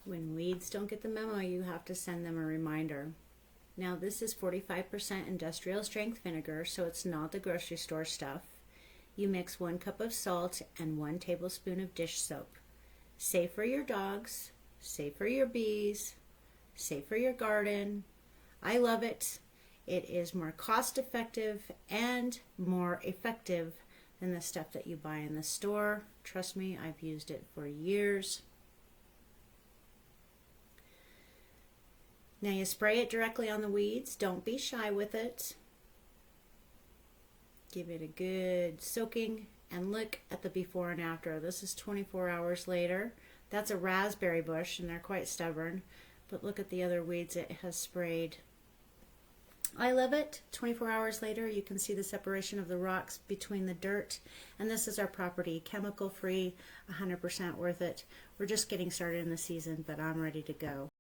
When weeds don't get the memo, you have to send them a reminder. Now this is 45% industrial strength vinegar, so it's not the grocery store stuff. You mix 1 cup of salt and 1 tablespoon of dish soap. Safe for your dogs, safe for your bees, safe for your garden. I love it. It is more cost effective and more effective than the stuff that you buy in the store. Trust me, I've used it for years. Now you spray it directly on the weeds. Don't be shy with it. Give it a good soaking and look at the before and after. This is 24 hours later. That's a raspberry bush and they're quite stubborn, but look at the other weeds it has sprayed. I love it. 24 hours later you can see the separation of the rocks between the dirt, and this is our property, chemical free, 100% worth it. We're just getting started in the season, but I'm ready to go.